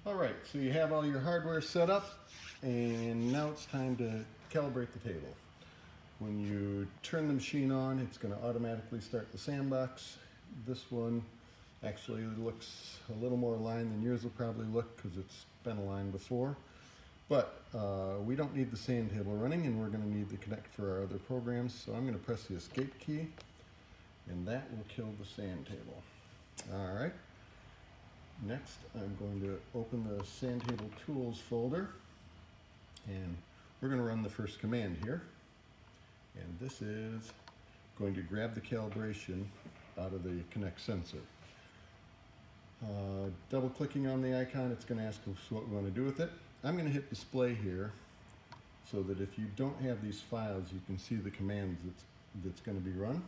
All right, so you have all your hardware set up, and now it's time to calibrate the table. When you turn the machine on, it's going to automatically start the sandbox. This one actually looks a little more aligned than yours will probably look because it's been aligned before. But we don't need the sand table running, and we're going to need the connect for our other programs. So I'm going to press the escape key, and that will kill the sand table. All right. Next, I'm going to open the sand table tools folder, and we're going to run the first command here. And this is going to grab the calibration out of the connect sensor. Double clicking on the icon, it's going to ask us what we want to do with it. I'm going to hit display here so that if you don't have these files, you can see the commands that's going to be run.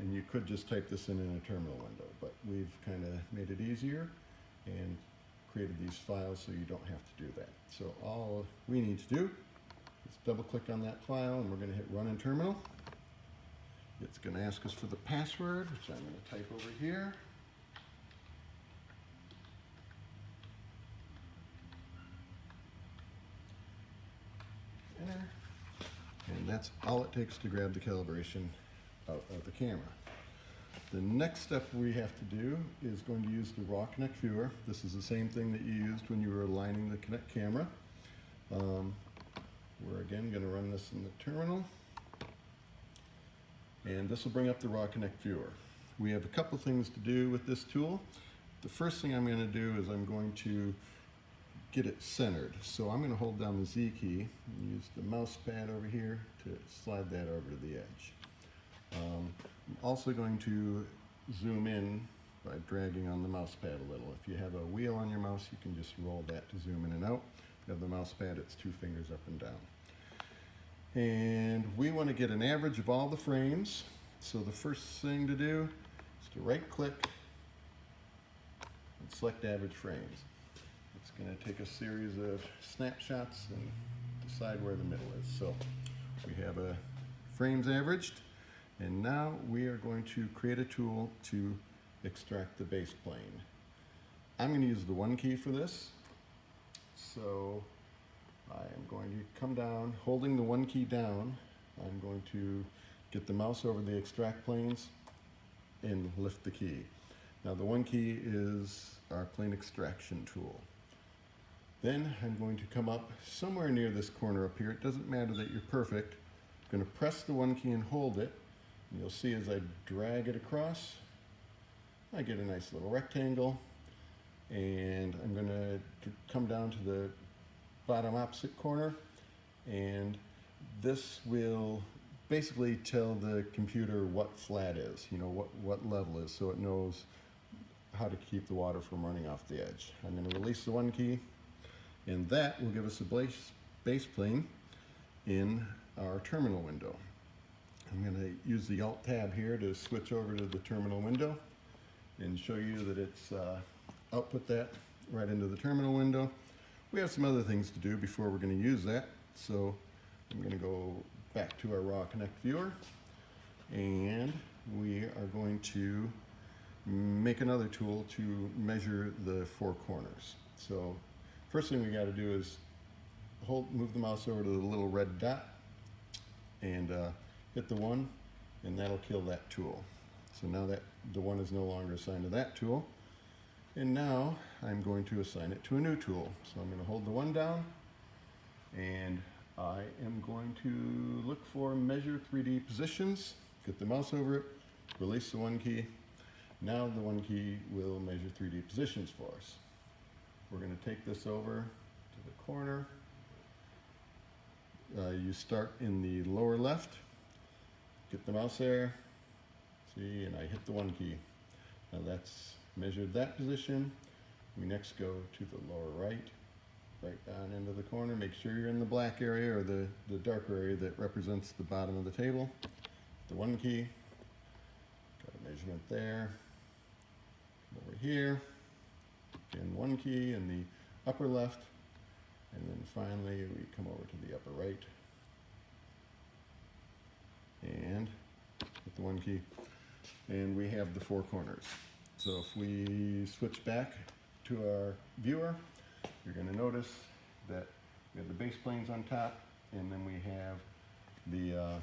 And you could just type this in a terminal window, but we've kind of made it easier and created these files so you don't have to do that. So all we need to do is double click on that file, and we're going to hit run in terminal. It's going to ask us for the password, which I'm going to type over here. Enter. And that's all it takes to grab the calibration out of the camera. The next step we have to do is going to use the raw connect viewer. This is the same thing that you used when you were aligning the connect camera. We're again going to run this in the terminal, and this will bring up the raw connect viewer. We have a couple things to do with this tool. The first thing I'm going to do is I'm going to get it centered. So I'm going to hold down the Z key and use the mouse pad over here to slide that over to the edge. I'm also going to zoom in by dragging on the mouse pad a little. If you have a wheel on your mouse, you can just roll that to zoom in and out. If you have the mouse pad, it's 2 fingers up and down. And we want to get an average of all the frames. So the first thing to do is to right click and select average frames. It's going to take a series of snapshots and decide where the middle is. So we have a frames averaged. And now we are going to create a tool to extract the base plane. I'm going to use the 1 key for this. So I am going to come down, holding the 1 key down. I'm going to get the mouse over the extract planes and lift the key. Now the 1 key is our plane extraction tool. Then I'm going to come up somewhere near this corner up here. It doesn't matter that you're perfect. I'm going to press the 1 key and hold it. You'll see as I drag it across, I get a nice little rectangle, and I'm going to come down to the bottom opposite corner, and this will basically tell the computer what flat is, what level is, so it knows how to keep the water from running off the edge. I'm going to release the 1 key, and that will give us a base plane in our terminal window. I'm going to use the Alt tab here to switch over to the terminal window and show you that it's output that right into the terminal window. We have some other things to do before we're going to use that. So I'm going to go back to our raw connect viewer, and we are going to make another tool to measure the 4 corners. So first thing we got to do is move the mouse over to the little red dot and hit the 1, and that'll kill that tool. So now that the 1 is no longer assigned to that tool, and now I'm going to assign it to a new tool. So I'm going to hold the 1 down, and I am going to look for measure 3D positions, get the mouse over it, release the 1 key. Now the 1 key will measure 3D positions for us. We're going to take this over to the corner. You start in the lower left. Get the mouse there, see, and I hit the 1 key. Now that's measured that position. We next go to the lower right down into the corner. Make sure you're in the black area or the darker area that represents the bottom of the table. The 1 key, got a measurement there. Over here, again 1 key in the upper left, and then finally we come over to the upper right. And hit the 1 key, and we have the 4 corners. So if we switch back to our viewer, you're going to notice that we have the base planes on top, and then we have the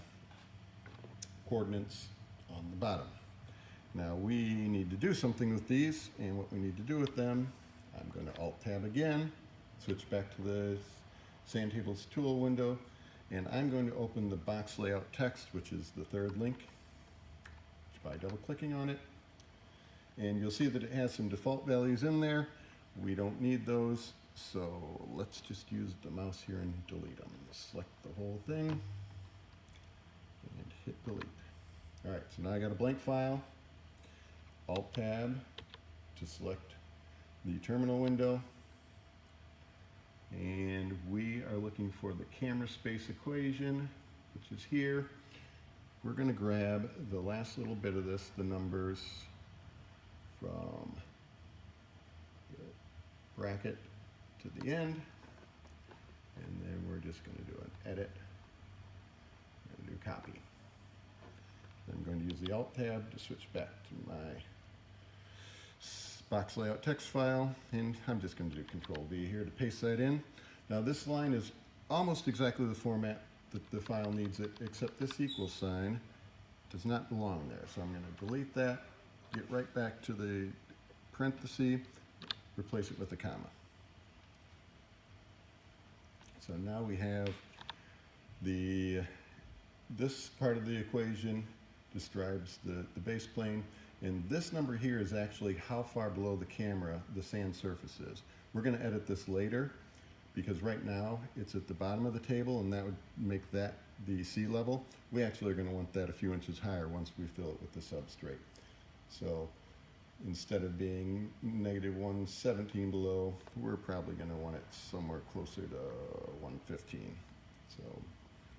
coordinates on the bottom. Now we need to do something with these, and what we need to do with them, I'm going to Alt-Tab again, switch back to the Sandtables tool window, and I'm going to open the box layout text, which is the third link, by double-clicking on it. And you'll see that it has some default values in there. We don't need those, so let's just use the mouse here and delete them. Select the whole thing and hit delete. All right, so now I got a blank file. Alt-Tab to select the terminal window. And we are looking for the camera space equation, which is here. We're going to grab the last little bit of this, the numbers from the bracket to the end, and then we're just going to do an edit and do copy. Then I'm going to use the Alt-Tab to switch back to my box layout text file, and I'm just going to do Control-V here to paste that in. Now this line is almost exactly the format that the file needs it, except this equal sign does not belong there. So I'm going to delete that, get right back to the parenthesis, replace it with a comma. So now we have this part of the equation describes the base plane, and this number here is actually how far below the camera the sand surface is. We're going to edit this later because right now it's at the bottom of the table, and that would make that the sea level. We actually are going to want that a few inches higher once we fill it with the substrate. So instead of being -117 below, we're probably going to want it somewhere closer to 115. So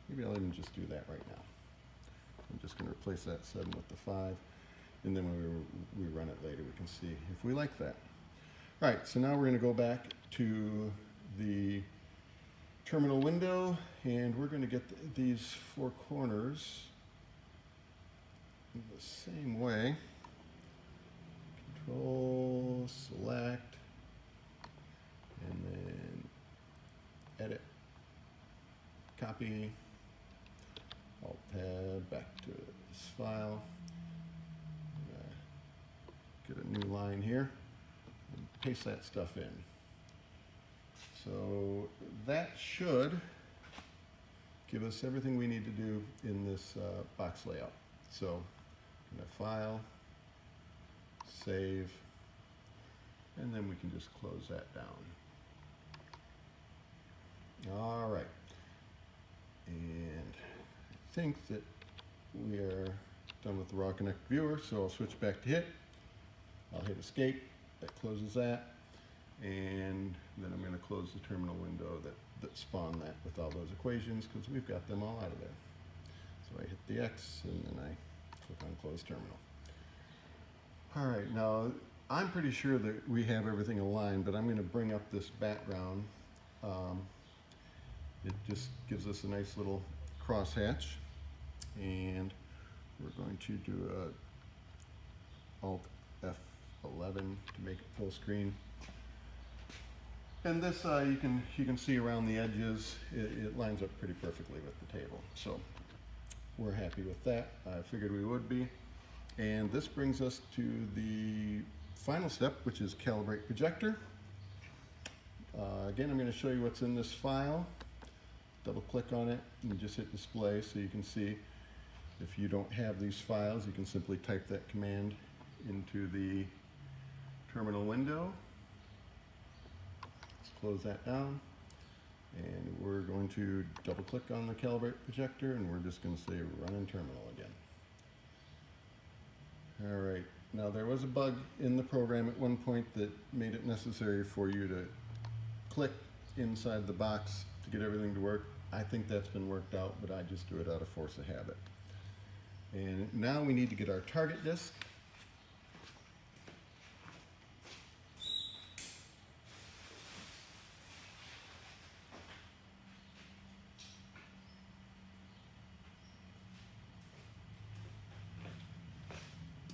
maybe I'll even just do that right now. I'm just going to replace that 7 with the 5, and then when we run it later, we can see if we like that. All right, so now we're going to go back to the terminal window, and we're going to get these 4 corners in the same way. Control, select, and then edit, copy, Alt-Tab, back to this file, get a new line here, and paste that stuff in. So that should give us everything we need to do in this box layout. So I'm going to File, Save, and then we can just close that down. All right, and I think that we are done with the Raw Connect viewer, so I'll switch back to HIT. I'll hit Escape, that closes that, and then I'm going to close the terminal window that spawned that with all those equations, because we've got them all out of there. So I hit the X, and then I click on Close Terminal. All right, now I'm pretty sure that we have everything aligned, but I'm going to bring up this background. It just gives us a nice little crosshatch, and we're going to do a Alt F11 to make it full screen. And this you can see around the edges, it lines up pretty perfectly with the table. So we're happy with that. I figured we would be. And this brings us to the final step, which is Calibrate Projector. Again, I'm going to show you what's in this file. Double click on it and just hit display so you can see. If you don't have these files, you can simply type that command into the terminal window. Let's close that down, and we're going to double click on the Calibrate Projector, and we're just going to say Run in Terminal again. All right, now there was a bug in the program at one point that made it necessary for you to click inside the box to get everything to work. I think that's been worked out, but I just do it out of force of habit. And now we need to get our target disk.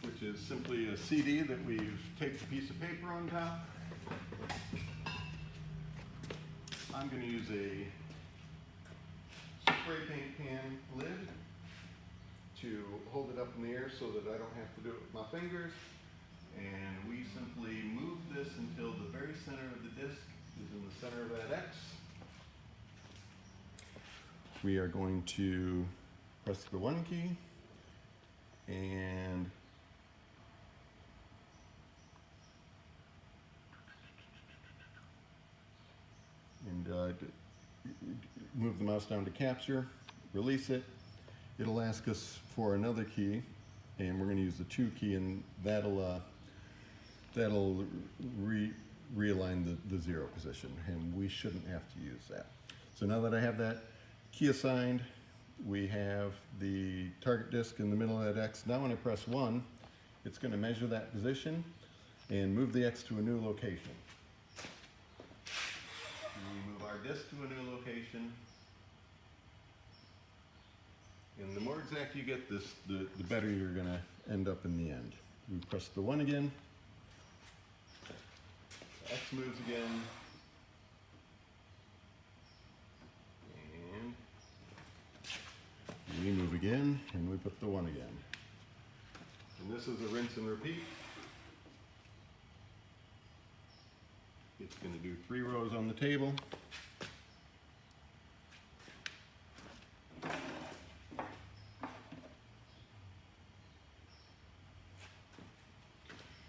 Which is simply a CD that we've taped a piece of paper on top. I'm going to use a spray paint can lid to hold it up in the air so that I don't have to do it with my fingers. And we simply move this until the very center of the disc is in the center of that X. We are going to press the 1 key and move the mouse down to capture, release it. It'll ask us for another key, and we're going to use the 2 key, and that'll realign the 0 position, and we shouldn't have to use that. So now that I have that key assigned, we have the target disc in the middle of that X. Now when I press 1, it's going to measure that position and move the X to a new location. We move our disc to a new location. And the more exact you get this, the better you're going to end up in the end. We press the 1 again. The X moves again. And we move again, and we put the 1 again. And this is a rinse and repeat. It's going to do 3 rows on the table.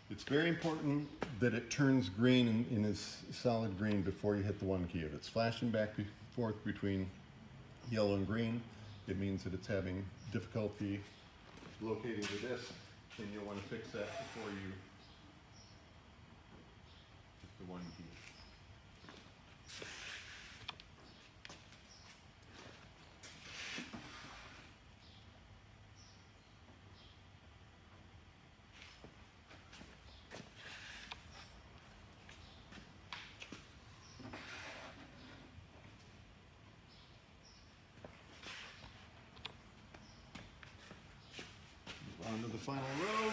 It's very important that it turns green and is solid green before you hit the 1 key. If it's flashing back and forth between yellow and green, it means that it's having difficulty locating the disc, and you'll want to fix that before you hit the 1 key. On to the final row.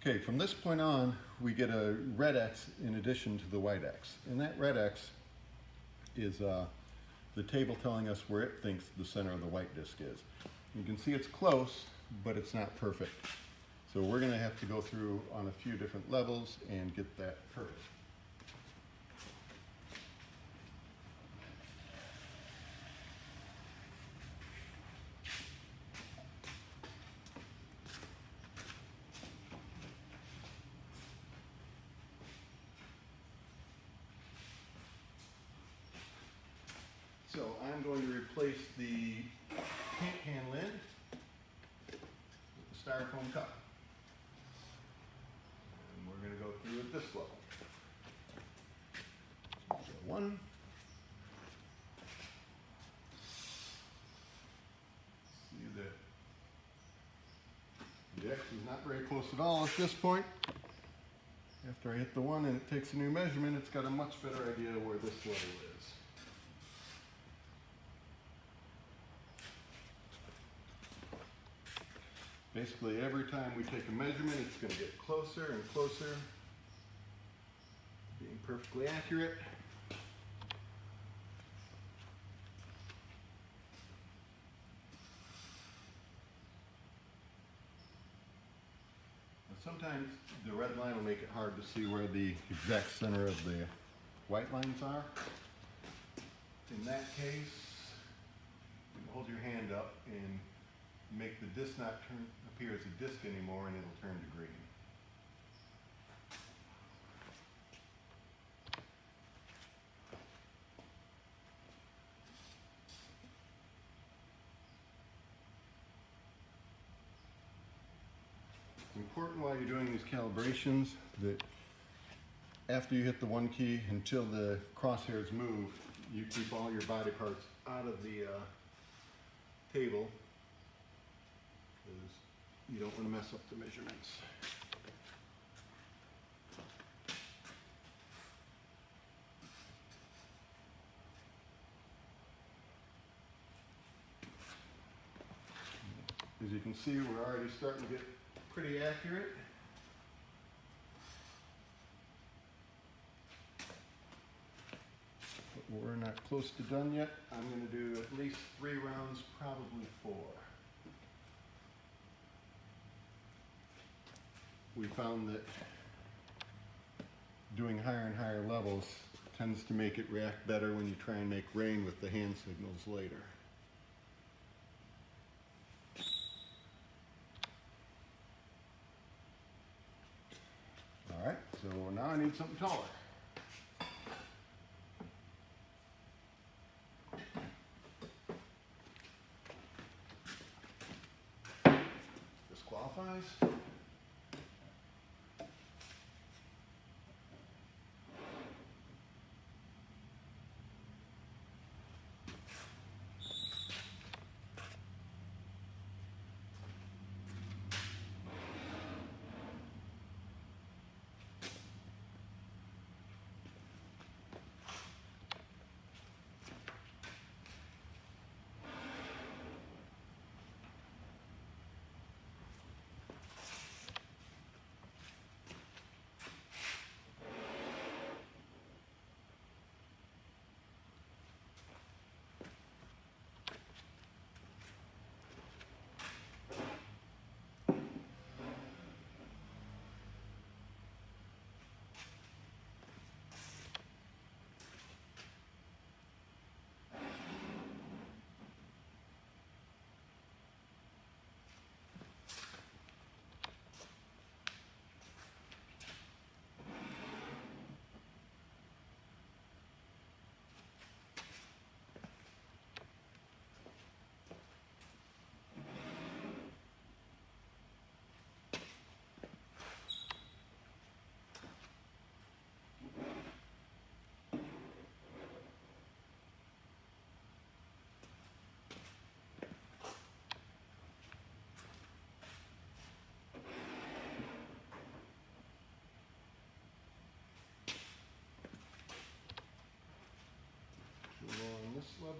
Okay, from this point on, we get a red X in addition to the white X. And that red X is the table telling us where it thinks the center of the white disc is. You can see it's close, but it's not perfect. So we're going to have to go through on a few different levels and get that perfect. So I'm going to replace the paint can lid with the styrofoam cup. And we're going to go through at this level. So 1. See that the X is not very close at all at this point. After I hit the 1 and it takes a new measurement, it's got a much better idea where this level is. Basically, every time we take a measurement, it's going to get closer and closer, being perfectly accurate. Sometimes the red line will make it hard to see where the exact center of the white lines are. In that case, you can hold your hand up and make the disc not appear as a disc anymore, and it'll turn to green. important while you're doing these calibrations that after you hit the 1 key until the crosshairs move, you keep all your body parts out of the table, because you don't want to mess up the measurements. As you can see, we're already starting to get pretty accurate. But we're not close to done yet. I'm going to do at least 3 rounds, probably 4. We found that doing higher and higher levels tends to make it react better when you try and make rain with the hand signals later. All right, so now I need something taller. This qualifies. On this level.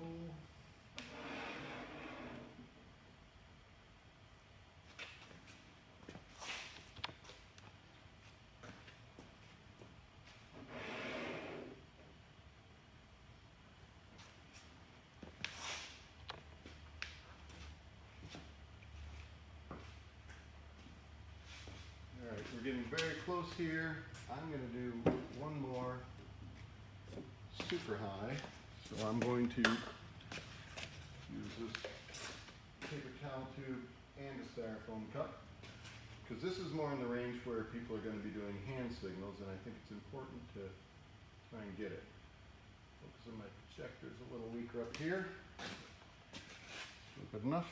All right, we're getting very close here. I'm going to do one more super high. So I'm going to use this paper towel tube and a styrofoam cup, because this is more in the range where people are going to be doing hand signals, and I think it's important to try and get it. Focus on my projector's a little weaker up here. Good enough.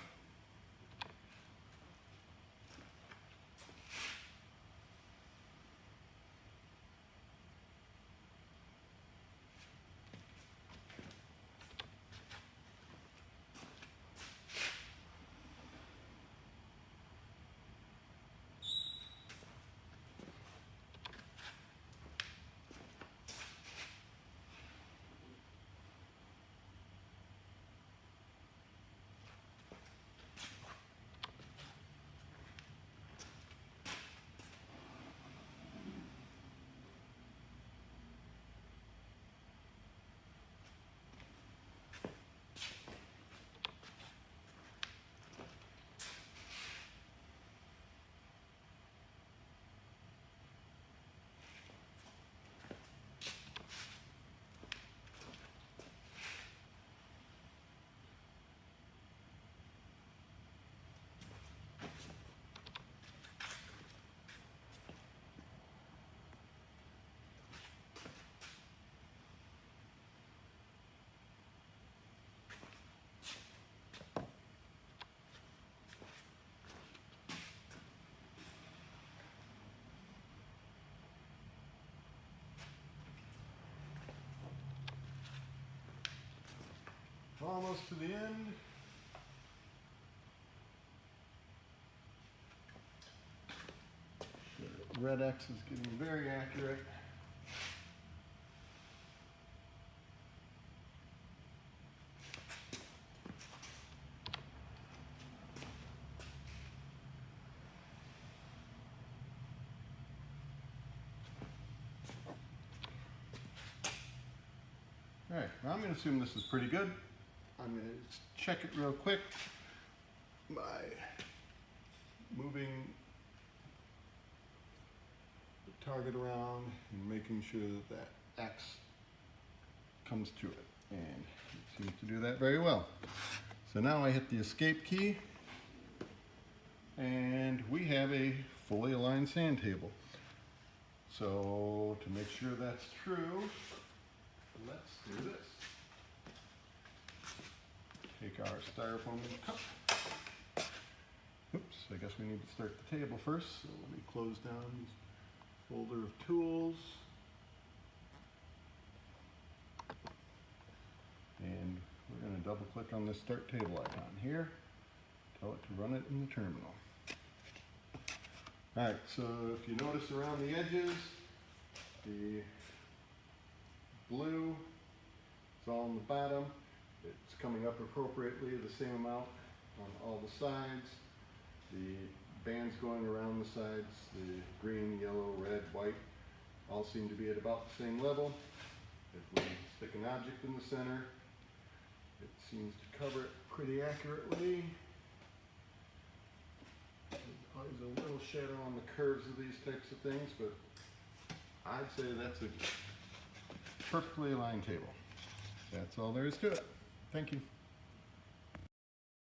Almost to the end. The red X is getting very accurate. All right, now I'm going to assume this is pretty good. I'm going to check it real quick by moving the target around and making sure that that X comes to it. And it seems to do that very well. So now I hit the escape key and we have a fully aligned sand table. So to make sure that's true, let's do this. Take our styrofoam cup. Oops, I guess we need to start the table first. So let me close down this folder of tools. And we're going to double click on this start table icon here. Tell it to run it in the terminal. Alright, so if you notice around the edges, the blue is all on the bottom. It's coming up appropriately the same amount on all the sides. The bands going around the sides, the green, yellow, red, white, all seem to be at about the same level. If we stick an object in the center, it seems to cover it pretty accurately. There's always a little shadow on the curves of these types of things, but I'd say that's a perfectly aligned table. That's all there is to it. Thank you.